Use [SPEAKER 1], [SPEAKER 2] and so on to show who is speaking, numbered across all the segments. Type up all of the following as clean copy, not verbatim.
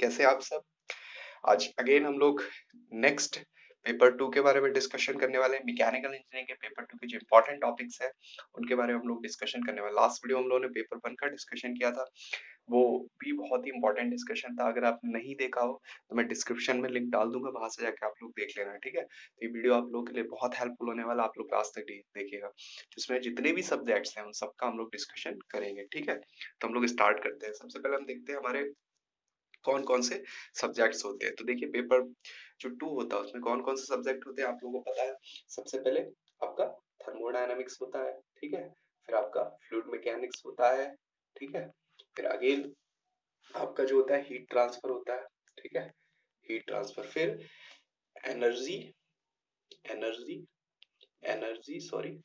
[SPEAKER 1] कैसे आप सब? आज अगेन हम लोग नेक्स्ट पेपर 2 के बारे में डिस्कशन करने वाले हैं। मैकेनिकल इंजीनियरिंग के पेपर 2 के जो इंपॉर्टेंट टॉपिक्स हैं उनके बारे में हम लोग डिस्कशन करने वाले। लास्ट वीडियो हम लोगों ने पेपर 1 का डिस्कशन किया था, वो भी बहुत ही इंपॉर्टेंट डिस्कशन था। अगर आपने नहीं देखा हो तो मैं डिस्क्रिप्शन में लिंक डाल दूंगा, वहां से जाके आप लोग देख लेना, ठीक है। तो ये वीडियो आप लोगों के लिए बहुत हेल्पफुल होने वाला, आप लोग लास्ट तक देखिएगा। जिसमें जितने भी सब्जेक्ट्स हैं उन सबका हम लोग डिस्कशन करेंगे, ठीक है। तो हम लोग स्टार्ट करते हैं। सबसे पहले हम देखते हैं हमारे कौन कौन से सब्जेक्ट्स होते हैं। तो देखिए पेपर जो 2 होता है उसमें कौन कौन से सब्जेक्ट होते हैं आप लोगों को पता है। सबसे पहले आपका थर्मोडायनामिक्स होता है, ठीक है। फिर आपका फ्लूइड मैकेनिक्स होता है, ठीक है। फिर अगेन आपका जो होता है हीट ट्रांसफर होता है, ठीक है। हीट ट्रांसफर, फिर energy energy energy sorry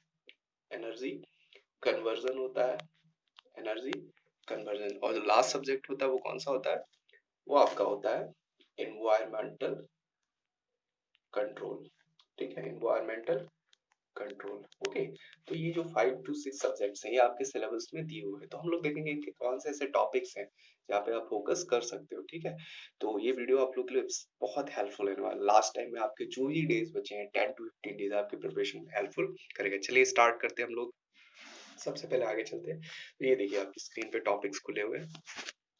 [SPEAKER 1] energy conversion होता है, एनर्जी कन्वर्जन। और जो लास्ट सब्जेक्ट होता है वो कौन सा होता है, वो आपका होता है एनवायरमेंटल कंट्रोल, ठीक है। Environmental control, okay. तो ये जो 5 to 6 सब्जेक्ट्स हैं ये आपके सिलेबस में दिए हुए हैं। तो हम लोग देखेंगे इनके कौन से ऐसे टॉपिक्स हैं जहाँ पे आप फोकस कर सकते हो, ठीक है। तो ये वीडियो आप लोग के लिए बहुत हेल्पफुल है। लास्ट टाइम में आपके जो भी डेज बचे हैं 10 to 15 डेज आपके प्रिपरेशन में हेल्पफुल करेगा। चलिए स्टार्ट करते हैं हम लोग। सबसे पहले आगे चलते हैं। तो ये देखिए आपकी स्क्रीन पे टॉपिक्स खुले हुए हैं,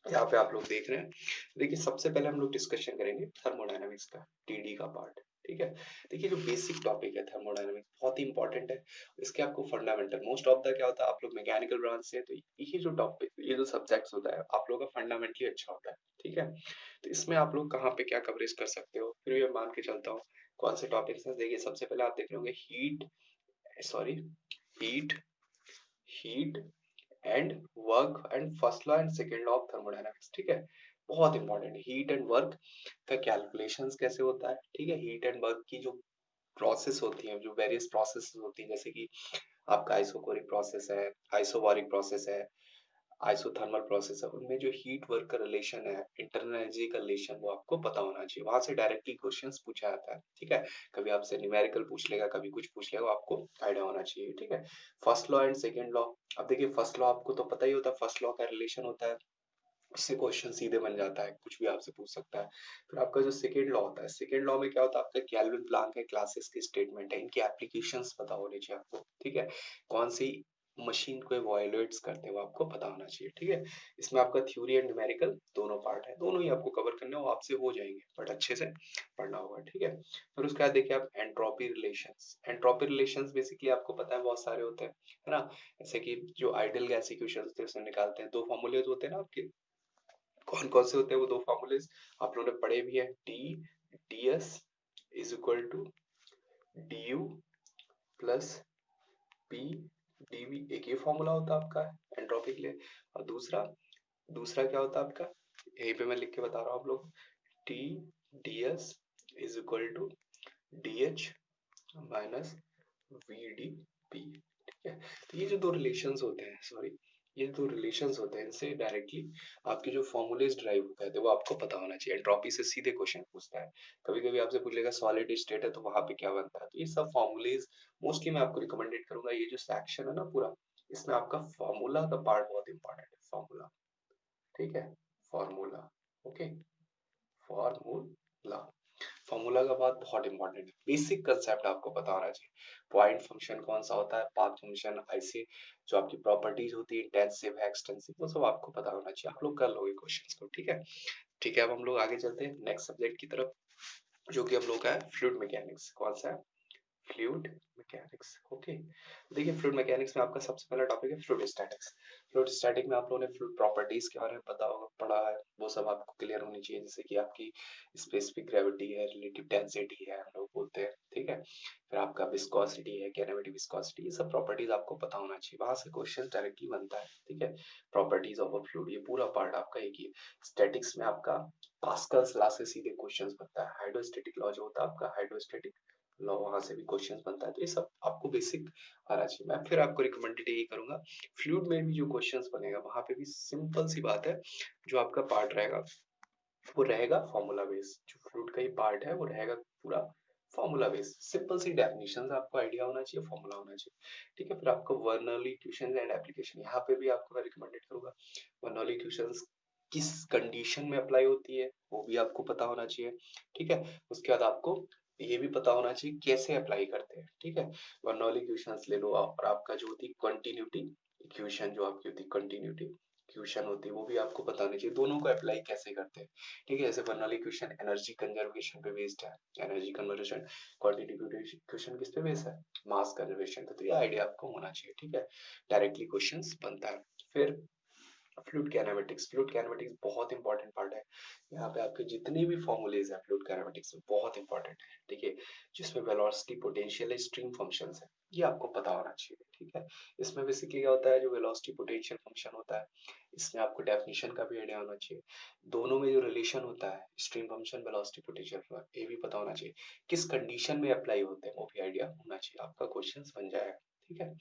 [SPEAKER 1] यहाँ पे आप लोग देख रहे हैं। देखिए सबसे पहले हम लोग डिस्कशन करेंगे थर्मोडायनामिक्स का, टीडी का पार्ट, ठीक है। देखिए जो बेसिक टॉपिक है थर्मोडायनामिक्स बहुत ही इंपॉर्टेंट है। इसके आपको फंडामेंटल मोस्ट ऑफ द क्या होता है, आप लोग मैकेनिकल ब्रांच से, तो ये जो टॉपिक ये जो सब्जेक्ट्स होता है आप लोगों का फंडामेंटली अच्छा होता है, ठीक है। तो इसमें आप लोग कहाँ पे क्या कवरेज कर सकते हो, फिर ये मान के चलता हूँ कौन से टॉपिक्स हैं। देखिए सबसे पहले आप देख रहे होंगे heat heat and work and first law and second law of thermodynamics, ठीक है। बहुत इंपॉर्टेंट है हीट एंड वर्क का कैलकुलेशंस कैसे होता है, ठीक है। हीट एंड वर्क की जो प्रोसेस होती है, जो वेरियस प्रोसेस होती है, जैसे कि आपका आइसोकोरिक प्रोसेस है, आइसोबारिक प्रोसेस है, आइसोथर्मल प्रोसेस है, उनमें जो हीट वर्क का रिलेशन है, इंटरनल एनर्जी का रिलेशन, वो आपको पता होना चाहिए। वहां से डायरेक्टली क्वेश्चंस पूछा जाता है, ठीक है। कभी आपसे न्यूमेरिकल पूछ लेगा, कभी कुछ पूछ लेगा, आपको आइडिया होना चाहिए, ठीक है। First law and second law, अब देखिए फर्स्ट लॉ आपको तो पता ही होता है, फर्स्ट लॉ का रिलेशन होता है, उससे क्वेश्चन सीधे बन जाता है, कुछ भी आपसे पूछ सकता है। फिर आपका जो सेकंड लॉ होता है, सेकंड लॉ में क्या होता है, आपका केल्विन प्लैंक है, क्लासेस की स्टेटमेंट है, इनकी एप्लीकेशंस पता होनी चाहिए आपको, ठीक है। कौन सी मशीन को इवैल्यूएट्स करते हैं वो आपको पता होना चाहिए, ठीक है। इसमें आपका थ्योरी एंड न्यूमेरिकल दोनों पार्ट है, दोनों ही आपको कवर करना है, वो आपसे हो जाएंगे, बट अच्छे से पढ़ना होगा, ठीक है। फिर उसके बाद देखिए आप entropy relations, entropy relations basically आपको पता है बहुत सारे होते हैं, है ना। जैसे कि जो आइडियल गैस इक्वेशन होते हैं उसमें निकालते हैं, दो फॉर्मूले होते हैं ना आपके, कौन कौन से होते हैं वो दो फॉर्मूलेस, आप लोगों ने पढ़े भी है। D D S is equal to D U plus P D V, एक ये फॉर्मूला होता है आपका एंट्रोपी के लिए। और दूसरा दूसरा क्या होता है आपका, यहीं पे मैं लिख के बता रहा हूँ आप लोग, T D S is equal to D H minus V D P, ठीक है। तो ये जो दो रिलेशंस होते हैं, सॉरी, ये दो रिलेशंस होते हैं, इनसे डायरेक्टली आपके जो फॉर्मूलेज ड्राइव होता है तो वो आपको पता होना चाहिए। एंट्रोपी से सीधे क्वेश्चन पूछता है, कभी कभी आपसे पूछ लेगा सॉलिड स्टेट है तो वहां पे क्या बनता है, तो ये सब फॉर्मूलेज मोस्टली मैं आपको रिकमेंडेड करूंगा। ये जो सेक्शन है ना पूरा, इसमें आपका फॉर्मूला का पार्ट बहुत इंपॉर्टेंट है, फॉर्मूला, ठीक है। फॉर्मूला, ओके, फॉर्मूला, फॉर्मूला का बात बहुत इंपॉर्टेंट है। बेसिक कंसेप्ट आपको पता होना चाहिए। पॉइंट फंक्शन कौन सा होता है, पाथ फंक्शन, ऐसे जो आपकी प्रॉपर्टीज होती है, इंटेंसिव है, एक्सटेंसिव, वो सब आपको पता होना चाहिए। आप लोग कर लोगे क्वेश्चंस को, ठीक है। ठीक है, अब हम लोग आगे चलते हैं नेक्स्ट सब्जेक्ट की तरफ, जो कि हम लोग का है फ्लूइड मैकेनिक्स। कौन सा है, फ्लूइड मैकेनिक्स, ओके। देखिए फ्लूइड मैकेनिक्स में आपका सबसे पहला टॉपिक है फ्लूइड स्टैटिक्स। फ्लूइड स्टैटिक में आप लोगों ने फ्लूइड प्रॉपर्टीज के बारे में पता होगा, पढ़ा है, वो सब आपको क्लियर होनी चाहिए। जैसे कि आपकी स्पेसिफिक ग्रेविटी है, रिलेटिव डेंसिटी है, हम लोग बोलते हैं, ठीक है। फिर आपका विस्कोसिटी है, काइनेमेटिक विस्कोसिटी, ये सब प्रॉपर्टीज आपको पता होना चाहिए, वहां से क्वेश्चन डायरेक्टली बनता है, ठीक है। प्रॉपर्टीज ऑफ अ फ्लूइड, ये पूरा पार्ट आपका एक ही है। स्टैटिक्स में आपका पास्कल्स लॉ से सीधे क्वेश्चंस बनता है, हाइड्रोस्टैटिक लॉ जो होता है आपका, हाइड्रोस्टैटिक लॉ, वहां से भी क्वेश्चंस बनता है। तो ये सब आपको बेसिक आना चाहिए। मैं फिर आपको रिकमेंडेड यही करूंगा, फ्लूइड में भी जो क्वेश्चंस बनेगा वहां पे भी सिंपल सी बात है, जो आपका पार्ट रहेगा वो रहेगा फॉर्मूला बेस। जो फ्लूइड का ही पार्ट है वो रहेगा पूरा फॉर्मूला बेस, सिंपल सी डेफिनेशन आपको आइडिया होना चाहिए, फॉर्मूला होना चाहिए, ठीक है। फिर आपको वर्नली इक्वेशंस एंड एप्लीकेशन, यहाँ पे भी आपको मैं रिकमेंडेड करूंगा वर्नली इक्वेशंस किस कंडीशन में अप्लाई होती है वो भी आपको पता होना चाहिए, ठीक है। उसके बाद आपको ये भी पता होना चाहिए कैसे अप्लाई करते हैं, ठीक है। बर्नौली इक्वेशंस ले लो आप, और आपका जो होती है कंटिन्यूटी इक्वेशन, जो आपकी होती है कंटिन्यूटी इक्वेशन होती है, वो भी आपको पता होनी चाहिए दोनों को अप्लाई कैसे करते हैं, ठीक है। जैसे बर्नौली इक्वेशन एनर्जी कंजर्वेशन पे बेस्ड है, एनर्जी कन्वर्जन, क्वांटिटेटिव इक्वेशन किस पे बेस्ड है, मास कंजर्वेशन पे। तो ये आइडिया आपको होना चाहिए, ठीक है। डायरेक्टली क्वेश्चंस बनता है। फिर फ्लूइड काइनेमेटिक्स, फ्लूइड काइनेमेटिक्स बहुत इंपॉर्टेंट पार्ट है। यहाँ पे आपके जितने भी फॉर्मूलेज हैं फ्लूइड काइनेमेटिक्स में बहुत इंपॉर्टेंट है, ठीक है। जिसमें वेलोसिटी, पोटेंशियल, स्ट्रीम फंक्शंस है, ये आपको पता होना चाहिए, ठीक है। इसमें बेसिकली क्या होता है, जो वेलोसिटी पोटेंशियल फंक्शन होता है, इसमें आपको डेफिनेशन का भी आइडिया होना चाहिए। दोनों में जो रिलेशन होता है स्ट्रीम फंक्शन, वेलोसिटी, पोटेंशियल, ये भी पता होना चाहिए। किस कंडीशन में अप्लाई होते हैं वो भी आइडिया होना चाहिए, आपका क्वेश्चन बन जाएगा, ठीक है।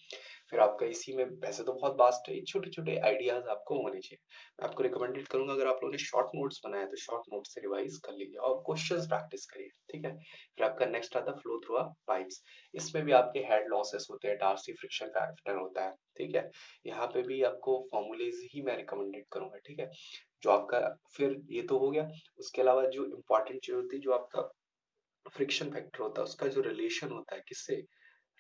[SPEAKER 1] फिर आपका इसी में वैसे तो बहुत वास्ट है, छोटे छोटे आइडियाज आपको होने चाहिए। मैं आपको रिकमेंडेड करूंगा, अगर आप लोगों ने शॉर्ट नोट्स बनाए तो शॉर्ट नोट्स से रिवाइज कर लीजिए और क्वेश्चंस प्रैक्टिस करिए, ठीक है। फिर आपका नेक्स्ट आता है फ्लो थ्रू पाइप्स। इसमें भी आपके हेड लॉसेस होते हैं, डार्सी फ्रिक्शन फैक्टर होता है, ठीक है। यहाँ पे भी आपको फॉर्मूलेज ही मैं रिकमेंडेड करूंगा, ठीक है। जो आपका, फिर ये तो हो गया। उसके अलावा जो इंपॉर्टेंट चीज होती है, जो आपका फ्रिक्शन फैक्टर होता है, उसका जो रिलेशन होता है किससे,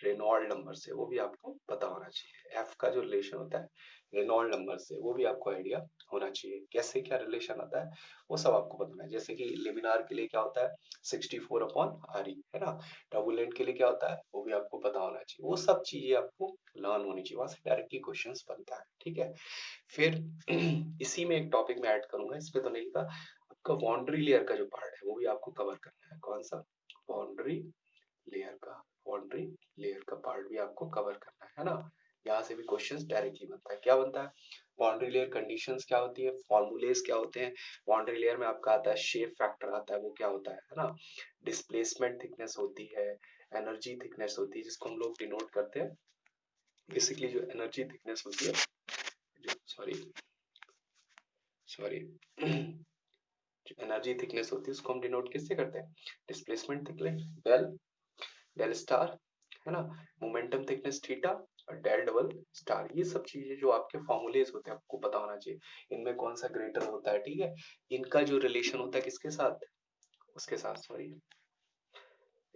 [SPEAKER 1] रेनॉल्ड नंबर से, वो भी आपको पता होना चाहिए। एफ का जो रिलेशन होता है रेनॉल्ड नंबर से, वो भी आपको आइडिया होना चाहिए, कैसे क्या रिलेशन आता है वो सब आपको पता है। जैसे कि लेमिनार के लिए क्या होता है 64/RE, है ना। टर्बुलेंट के लिए क्या होता है वो भी आपको पता होना चाहिए, वो सब चीजें आपको लर्न होनी चाहिए, वहां से डायरेक्टली क्वेश्चंस बनता है, ठीक है। फिर इसी में एक टॉपिक में ऐड करूंगा, इसमें तो नहीं था, आपका बाउंड्री लेयर का जो पार्ट है वो भी आपको कवर करना है। कौन सा, बाउंड्री लेयर का, बाउंड्री लेयर का पार्ट भी आपको कवर करना है ना। यहाँ से भी क्वेश्चंस डायरेक्टली बनता है। क्या बनता है, बाउंड्री लेयर कंडीशंस क्या होती है, फॉर्मूलेस क्या होते हैं। बाउंड्री लेयर में आपका आता है शेप फैक्टर आता है, वो क्या होता है ना। डिस्प्लेसमेंट थिकनेस होती है, एनर्जी थिकनेस होती है, जिसको हम लोग डिनोट करते हैं। बेसिकली जो एनर्जी थिकनेस होती है, जो सॉरी सॉरी जो एनर्जी थिकनेस होती है उसको हम डिनोट किससे करते हैं, displacement thickness, del, del star, है ना। मोमेंटम थिकनेस थीटा, और डेल डबल स्टार। ये सब चीजें जो आपके फॉर्मूलेज होते हैं आपको पता होना चाहिए, इनमें कौन सा ग्रेटर होता है, ठीक है। इनका जो रिलेशन होता है किसके साथ, उसके साथ सॉरी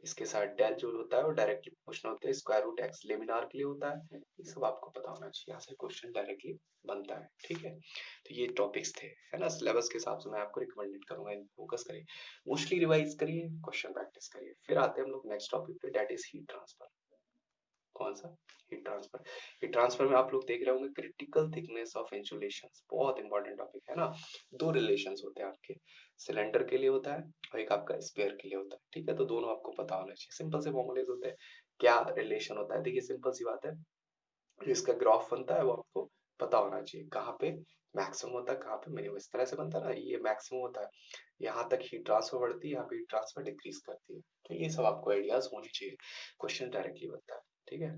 [SPEAKER 1] इसके साथ डेल जो होता है वो डायरेक्टली प्रोपोर्शनल होता है स्क्वायर रूट एक्स, लेमिनार के लिए होता है। ये सब आपको पता होना चाहिए, यहाँ से क्वेश्चन डायरेक्टली बनता है, ठीक है। तो ये टॉपिक्स थे, है ना। सिलेबस के हिसाब से मैं आपको रिकमेंडेड करूंगा, इन फोकस करिए, मोस्टली रिवाइज करिए, क्वेश्चन प्रैक्टिस करिए। फिर आते हैं हम लोग नेक्स्ट टॉपिक पे, डेट इज हीट ट्रांसफर। कौन सा, हीट ट्रांसफर। हीट ट्रांसफर में आप लोग देख रहे होंगे क्रिटिकल थिकनेस ऑफ इंसुलेशन, बहुत इंपॉर्टेंट टॉपिक है ना। दो रिलेशंस होते हैं आपके, सिलेंडर के लिए होता है और एक आपका स्पेयर के लिए होता है, ठीक है। तो दोनों आपको पता होना चाहिए, सिंपल से फॉर्मूलेज होते हैं। क्या रिलेशन होता है, देखिए सिंपल सी बात है, जो इसका ग्राफ बनता है वो आपको पता होना चाहिए, कहाँ पे मैक्सिमम होता है कहाँ पे मिनिमम, इस तरह से बनता है ना। ये मैक्सिमम होता है, यहाँ तक हीट ट्रांसफर बढ़ती है, यहाँ पे हीट ट्रांसफर डिक्रीज करती है। तो ये सब आपको आइडियाज होने चाहिए, क्वेश्चन डायरेक्टली बनता है, ठीक है।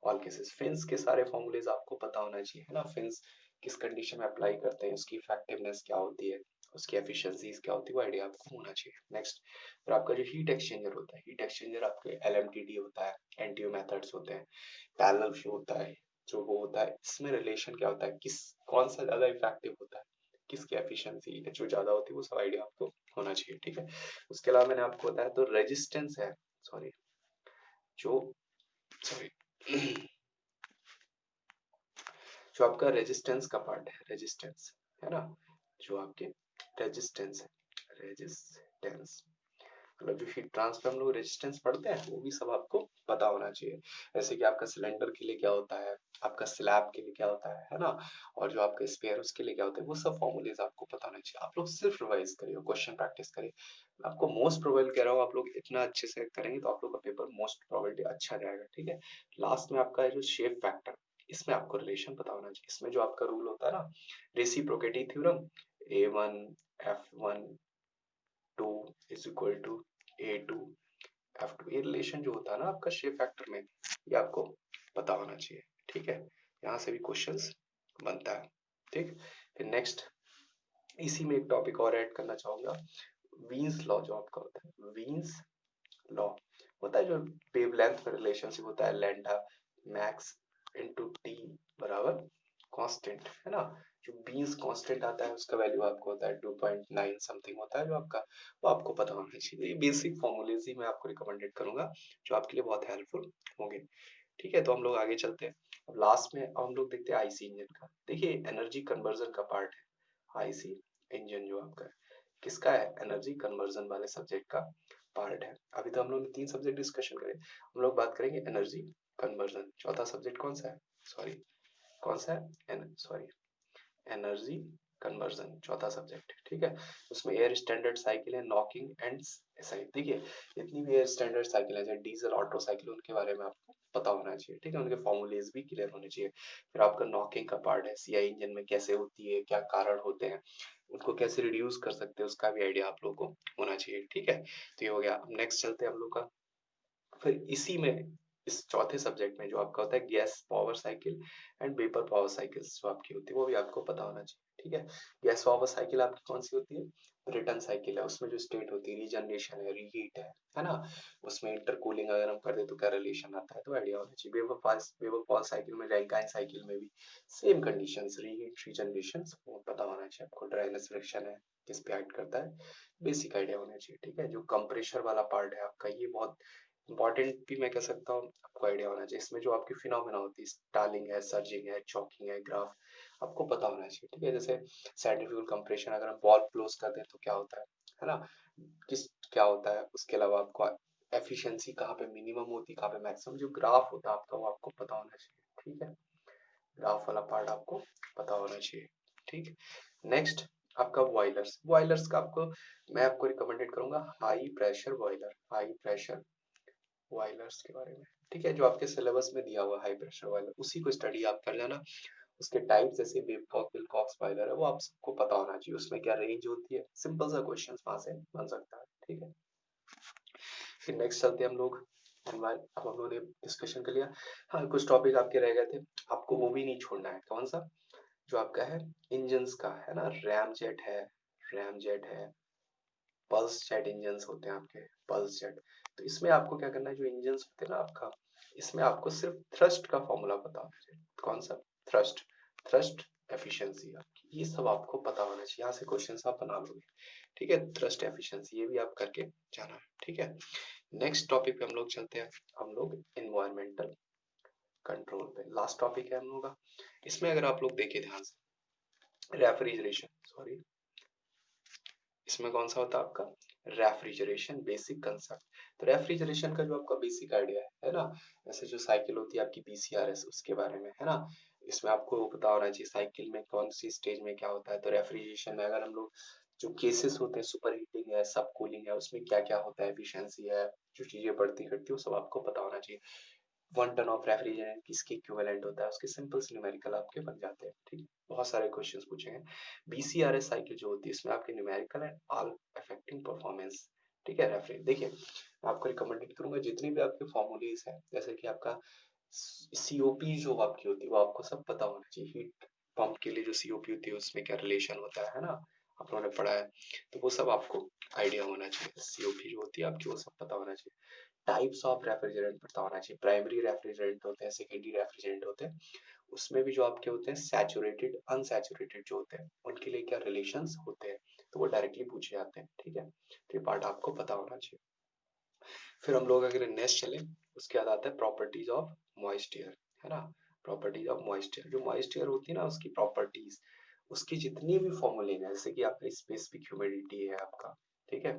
[SPEAKER 1] ऑल केसेस, फिन्स के सारे फॉर्मूलेज आपको पता होना चाहिए, है ना। फिन्स किस कंडीशन में अप्लाई करते हैं, उसकी इफेक्टिवनेस क्या होती है, उसकी एफिशिएंसीज क्या होती है, वो आइडिया आपको होना चाहिए। नेक्स्ट, फिर आपका जो हीट एक्सचेंजर होता है, हीट एक्सचेंजर आपके एलएमटीडी होता है, एनटीयू मेथड्स होते हैं, पैरेलल फ्लो होता है, जो वो होता है इसमें रिलेशन क्या होता है, किस कौन सा ज्यादा इफेक्टिव होता है, किसकी एफिशिएंसी जो ज्यादा होती है, वो सब आइडिया आपको होना चाहिए, ठीक है। उसके अलावा मैंने आपको बताया तो रेजिस्टेंस है, सॉरी जो सॉरी जो आपका रेजिस्टेंस का पार्ट है, रेजिस्टेंस, है ना। जो आपके रेजिस्टेंस है, रेजिस्टेंस मतलब जो हीट ट्रांसफर हम लोग रेजिस्टेंस पढ़ते हैं वो भी सब आपको पता होना चाहिए। जैसे कि आपका सिलेंडर के लिए क्या होता है, आपका स्लैब के लिए क्या होता है ना। और जो आपका स्पेयर उसके लिए क्या होता है, वो सब फॉर्मूलेज आपको पता होना चाहिए। आप लोग सिर्फ रिवाइज करिए, क्वेश्चन प्रैक्टिस करिए। मैं आपको मोस्ट प्रोबेबल कह रहा हूँ, आप लोग इतना अच्छे से करेंगे तो आप लोग का पेपर मोस्ट प्रोबेबिलिटी अच्छा जाएगा, ठीक है। लास्ट में आपका है जो शेप फैक्टर, इसमें आपको रिलेशन पता होना चाहिए। इसमें जो आपका रूल होता है ना, reciprocity theorem, A1 F1 2 is equal to A2 F2, ये रिलेशन जो होता है ना आपका शेप फैक्टर में, ये आपको पता होना चाहिए, ठीक है। यहाँ से भी क्वेश्चंस बनता है, ठीक। फिर नेक्स्ट, इसी में एक टॉपिक और ऐड करना चाहूंगा, वीन्स लॉ जो आपका होता है, वीन्स लॉ होता है जो वेवलेंथ में रिलेशनशिप होता है, लैम्डा मैक्स इनटू टी बराबर कांस्टेंट, है ना। जो बीन्स कांस्टेंट आता है उसका वैल्यू आपको होता है 2.9 समथिंग होता है जो आपका, वो आपको पता होना चाहिए। ये बेसिक फॉर्मूलेज ही मैं आपको रिकमेंडेड करूंगा जो आपके लिए बहुत हेल्पफुल होंगे। ठीक है, तो हम लोग आगे चलते हैं। अब लास्ट में अब हम लोग देखते हैं आईसी इंजन का। देखिए एनर्जी कन्वर्जन का पार्ट है आईसी इंजन जो आपका है, किसका है, एनर्जी कन्वर्जन वाले सब्जेक्ट का पार्ट है। अभी तो हम लोग ने 3 सब्जेक्ट डिस्कशन करे, हम लोग बात करेंगे एनर्जी कन्वर्जन। चौथा सब्जेक्ट कौन सा है, सॉरी कौन सा है, सॉरी एनर्जी कन्वर्जन चौथा सब्जेक्ट। ठीक है, उसमें एयर स्टैंडर्ड साइकिल है, नॉकिंग एंड एसआई। देखिए जितनी भी एयर स्टैंडर्ड साइकिल है, जैसे डीजल ऑटो साइकिल, उनके बारे में आपको पता होना चाहिए। ठीक है, उनके फॉर्मूलेज भी क्लियर होने चाहिए। फिर आपका नॉकिंग का पार्ट है, सीआई इंजन में कैसे होती है, क्या कारण होते हैं, उनको कैसे रिड्यूस कर सकते हैं, उसका भी आइडिया आप लोगों को होना चाहिए। ठीक है, तो ये हो गया। अब नेक्स्ट चलते हैं हम लोग का, फिर इसी में इस चौथे सब्जेक्ट में जो आपका होता है gas power cycle and vapour power cycles जो आपकी होती है, वो भी आपको पता होना चाहिए। ठीक है, गैस पावर साइकिल आपकी कौन सी होती है, रिटर्न साइकिल है, उसमें जो स्टेट होती है रीजनरेशन है, रीहीट है ना, उसमें इंटरकूलिंग अगर हम कर दे तो क्या रिलेशन आता है, तो आइडिया होना चाहिए। वेपर पावर साइकिल में, रैंकाइन साइकिल में भी सेम कंडीशंस, रीहीट रीजनरेशन पता होना चाहिए आपको। ड्राइनेस फ्रिक्शन है, किस पे एक्ट करता है, बेसिक आइडिया होना चाहिए। ठीक है, जो कंप्रेशर वाला पार्ट है आपका, ये बहुत इंपॉर्टेंट भी मैं कह सकता हूँ, आपको आइडिया होना चाहिए। इसमें जो आपकी फिनोमेना होती है, स्टालिंग है, सर्जिंग है, चॉकिंग है, ग्राफ, आपको पता होना चाहिए। ठीक है, जैसे सेंट्रीफ्यूगल कंप्रेशन, अगर हम वॉल्व क्लोज कर दें तो क्या होता है ना, किस क्या होता है। उसके अलावा आपको एफिशिएंसी कहाँ पे मिनिमम होती है, कहाँ पे मैक्सिमम, जो ग्राफ होता है आपका, वो आपको पता होना चाहिए। ठीक है, ग्राफ वाला पार्ट आपको पता होना चाहिए। ठीक, नेक्स्ट आपका बॉयलर्स। बॉयलर्स का आपको मैं आपको रिकमेंडेड करूंगा high pressure boiler, high pressure boilers के बारे में। ठीक है, जो आपके सिलेबस में दिया हुआ हाई प्रेशर बॉयलर, उसी को स्टडी आप कर लेना। उसके टाइप जैसे बेबकॉक विलकॉक्स बॉयलर है, वो आप सबको पता होना चाहिए, उसमें क्या रेंज होती है, सिंपल सा क्वेश्चन वहां से बन सकता है। ठीक है, फिर नेक्स्ट चलते हैं हम लोग। अब हम लोगों ने डिस्कशन कर लिया। हाँ, कुछ टॉपिक आपके रह गए थे, आपको वो भी नहीं छोड़ना है। कौन सा, जो आपका है इंजन्स का है ना, रैम जेट है, रैम जेट है, पल्स जेट इंजन्स होते हैं आपके, पल्स जेट। तो इसमें आपको क्या करना है, जो इंजन्स होते हैं ना आपका, इसमें आपको सिर्फ थ्रस्ट का फॉर्मूला पता होना चाहिए। कौन सा, थ्रस्ट, थ्रस्ट एफिशिएंसी आपकी, ये सब आपको पता होना चाहिए। यहाँ से क्वेश्चन आप बना लोगे। ठीक है, थ्रस्ट एफिशिएंसी ये भी आप करके जाना है। ठीक है, नेक्स्ट टॉपिक पे हम लोग चलते हैं, हम लोग इन्वायरमेंटल कंट्रोल पे। लास्ट टॉपिक है हम लोग का। इसमें अगर आप लोग देखिए ध्यान से, रेफ्रिजरेशन, सॉरी, इसमें कौन सा होता है आपका, रेफ्रिजरेशन बेसिक कंसेप्ट। तो रेफ्रिजरेशन का जो आपका बेसिक आइडिया है ना, जैसे जो साइकिल होती है आपकी पीसीआरएस, उसके बारे में है ना, इसमें आपको पता होना चाहिए साइकिल में कौन सी स्टेज में क्या होता है। तो रेफ्रिजरेशन में अगर हम लोग जो केसेस होते हैं, सुपर हीटिंग है, सब कूलिंग है, उसमें क्या क्या होता है, एफिशिएंसी है, जो चीजें बढ़ती घटती है, वो सब आपको पता होना चाहिए। 1 टन ऑफ रेफ्रिजरेंट किसके इक्विवेलेंट होता है, उसके सिंपल से न्यूमेरिकल आपके बन जाते हैं। ठीक, बहुत सारे क्वेश्चंस पूछे हैं। बीसीआरएस साइकिल जो होती है, इसमें आपके numerical and all affecting performance. ठीक है, रेफरेंस देखिए, मैं आपको रिकमेंडेड करूंगा जितनी भी आपके फॉर्मूलेज हैं, जैसे कि आपका सीओपी जो आपकी होती है, वो आपको सब पता होना चाहिए। हीट पंप के लिए जो सीओपी होती है, उसमें क्या रिलेशन होता है ना, आप लोगों ने पढ़ा है, तो वो सब आपको आइडिया होना चाहिए। सीओपी जो होती है आपकी, वो सब पता होना चाहिए। टाइप्स ऑफ रेफ्रिजरेंट पता होना चाहिए, प्राइमरी रेफ्रिजरेंट होते हैं, सेकेंडरी रेफ्रिजरेंट होते हैं, उसमें भी जो आपके होते हैं सैचुरेटेड अनसैचुरेटेड जो होते हैं, उनके लिए क्या रिलेशंस होते हैं, तो वो डायरेक्टली पूछे जाते हैं। ठीक है, तो ये पार्ट आपको पता होना चाहिए। फिर हम लोग अगर नेक्स्ट चले, उसके बाद आता है प्रॉपर्टीज ऑफ मॉइस्चर, है ना, प्रॉपर्टीज ऑफ मॉइस्चर। जो मॉइस्चर होती है ना, उसकी प्रॉपर्टीज, उसकी जितनी भी फॉर्मूले हैं, जैसे कि आपका स्पेसिफिक ह्यूमिडिटी है आपका, ठीक है,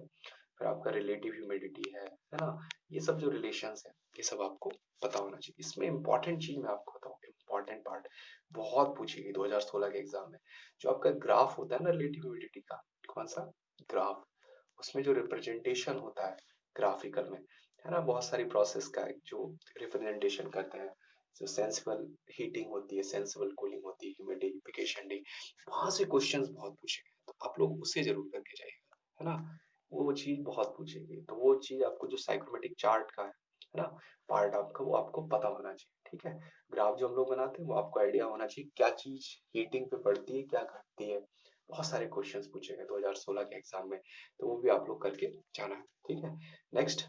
[SPEAKER 1] फिर आपका रिलेटिव ह्यूमिडिटी है ना, ये सब जो रिलेशंस है, ये सब आपको पता होना चाहिए। इसमें इंपॉर्टेंट चीज मैं आपको बताऊँ, इंपॉर्टेंट पार्ट बहुत पूछी गई 2016 के एग्जाम में, जो आपका ग्राफ होता है ना रिलेटिव ह्यूमिडिटी का, कौन सा ग्राफ, उसमें जो रिप्रेजेंटेशन होता है ग्राफिकल में, है ना, बहुत सारी प्रोसेस का जो रिप्रेजेंटेशन करते हैं, जो सेंसिबल हीटिंग होती है, सेंसिबल कूलिंग होती है, ह्यूमिडिफिकेशन डी, वहां से क्वेश्चंस बहुत पूछे गए, तो आप लोग उसे जरूर करके जाइएगा, है ना, वो चीज बहुत पूछेगी। तो वो चीज आपको जो साइक्रोमेटिक चार्ट का है ना पार्ट आपका, वो आपको पता होना चाहिए। ठीक है, ग्राफ जो हम लोग बनाते हैं, वो आपको आइडिया होना चाहिए क्या चीज हीटिंग पे पड़ती है, क्या घटती है। बहुत सारे क्वेश्चंस पूछे गए 2016 के एग्जाम में, तो वो भी आप लोग करके जाना है। ठीक है, नेक्स्ट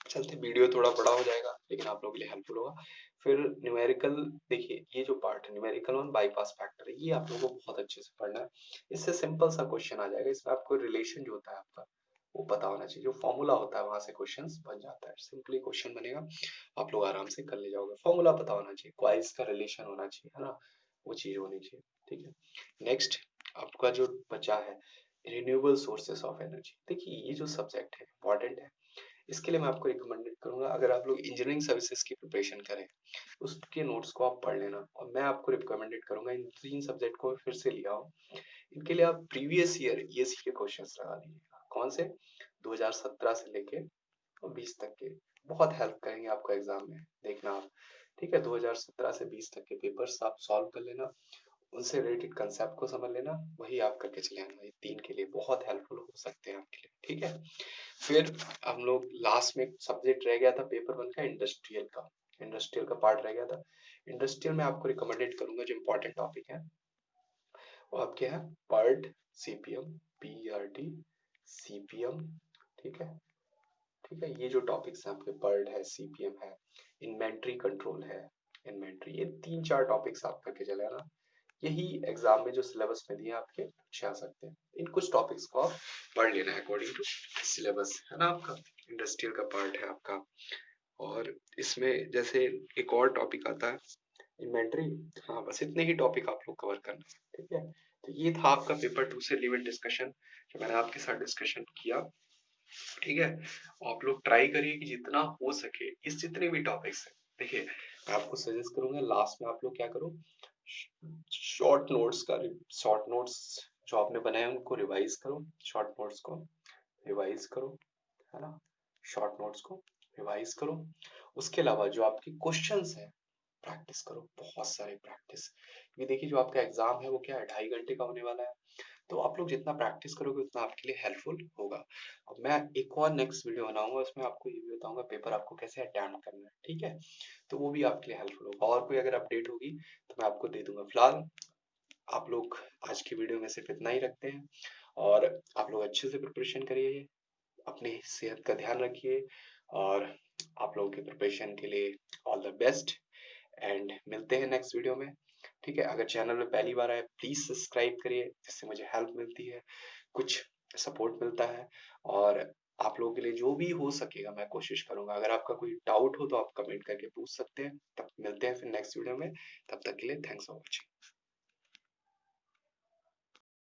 [SPEAKER 1] चलते, वीडियो थोड़ा बड़ा हो जाएगा लेकिन आप लोगों के लिए हेल्पफुल होगा। फिर न्यूमेरिकल, देखिए ये जो पार्ट है न्यूमेरिकल ऑन बाईपास फैक्टर है, ये आप लोगों को बहुत अच्छे से पढ़ना है। इससे सिंपल सा क्वेश्चन आ जाएगा, इसमें आपको रिलेशन जो होता है आपका वो पता होना चाहिए, जो फॉर्मूला होता है वहां से क्वेश्चन बन जाता है, सिंपली क्वेश्चन बनेगा, आप लोग आराम से कर ले जाओगे। फॉर्मूला पता होना चाहिए, क्वाइज का रिलेशन होना चाहिए, है ना, वो चीज होनी चाहिए। ठीक है, नेक्स्ट आपका जो बचा है रिन्यूएबल सोर्सेस ऑफ एनर्जी। देखिए ये जो सब्जेक्ट है इंपॉर्टेंट है, इसके लिए मैं आपको रिकमेंडेड करूंगा, अगर आप लोग इंजीनियरिंग सर्विसेज की प्रिपरेशन करें उसके नोट्स को आप पढ़ लेना, और मैं आपको रिकमेंडेड करूंगा इन 3 सब्जेक्ट को फिर से लिया हो। इनके लिए आप प्रीवियस ईयर ईएससी के क्वेश्चंस लगा लीजिएगा, कौन से, 2017 से लेके 20 तक के, बहुत हेल्प करेंगे आपको एग्जाम में, देखना आप। ठीक है, 2017 से 20 तक के पेपर्स आप सॉल्व कर लेना, उनसे रिलेटेड कंसेप्ट को समझ लेना, वही आप करके चले आना, ये 3 के लिए बहुत हेल्पफुल हो सकते हैं आपके लिए। ठीक है, फिर हम लोग लास्ट में सब्जेक्ट रह गया था पेपर 1 का, इंडस्ट्रियल का, इंडस्ट्रियल का पार्ट रह गया था। इंडस्ट्रियल में आपको रिकमेंडेड करूंगा, जो इंपॉर्टेंट टॉपिक है वो आपके हैं पर्ड, सीपीएम, पीईआरटी, सीपीएम। ठीक है, ठीक है, ये जो टॉपिक्स हैं आपके पर्ड है, सीपीएम है, इन्वेंट्री कंट्रोल है, इन्वेंट्री, ये 3-4 टॉपिक्स आप करके चले आना, यही एग्जाम में जो सिलेबस में दिए आपके पूछे आ सकते हैं। इन कुछ टॉपिक्स को आप पढ़ लेना है अकॉर्डिंग टू सिलेबस, है ना आपका, इंडस्ट्रियल का पार्ट है आपका। और इसमें जैसे एक और टॉपिक आता है इन्वेंटरी, हाँ बस इतने ही टॉपिक आप लोग कवर करना है। ठीक है, तो ये था आपका पेपर 2 से रिलेटेड डिस्कशन, जो मैंने आपके साथ डिस्कशन किया। ठीक है, आप लोग ट्राई करिए कि जितना हो सके इस जितने भी टॉपिक्स हैं, देखिए मैं आपको सजेस्ट करूंगा लास्ट में आप लोग क्या करो, शॉर्ट नोट्स का, शॉर्ट नोट्स जो आपने बनाए हैं उनको रिवाइज करो, शॉर्ट नोट्स को रिवाइज करो, है ना, शॉर्ट नोट्स को रिवाइज करो। उसके अलावा जो आपके क्वेश्चंस हैं प्रैक्टिस करो, बहुत सारे प्रैक्टिस। ये देखिए जो आपका एग्जाम है वो क्या है, 2.5 घंटे का होने वाला है, तो आप लोग जितना प्रैक्टिस करोगे उतना आपके लिए हेल्पफुल होगा। अब मैं एक और नेक्स्ट वीडियो बनाऊंगा, उसमें आपको ये भी बताऊंगा पेपर आपको कैसे अटेम्प्ट करना है। ठीक है, तो वो भी आपके लिए हेल्पफुल होगा, और कोई अगर अपडेट होगी तो मैं आपको दे दूंगा। फिलहाल आप लोग आज की वीडियो में सिर्फ इतना ही रखते हैं, और आप लोग अच्छे से प्रिपरेशन करिए, अपनी सेहत का ध्यान रखिए, और आप लोगों की प्रिपरेशन के लिए ऑल द बेस्ट, एंड मिलते हैं नेक्स्ट वीडियो में। ठीक है, अगर चैनल में पहली बार आए प्लीज सब्सक्राइब करिए, जिससे मुझे हेल्प मिलती है, कुछ सपोर्ट मिलता है, और आप लोगों के लिए जो भी हो सकेगा मैं कोशिश करूंगा। अगर आपका कोई डाउट हो तो आप कमेंट करके पूछ सकते हैं। तब मिलते हैं फिर नेक्स्ट वीडियो में, तब तक के लिए थैंक्स फॉर वॉचिंग।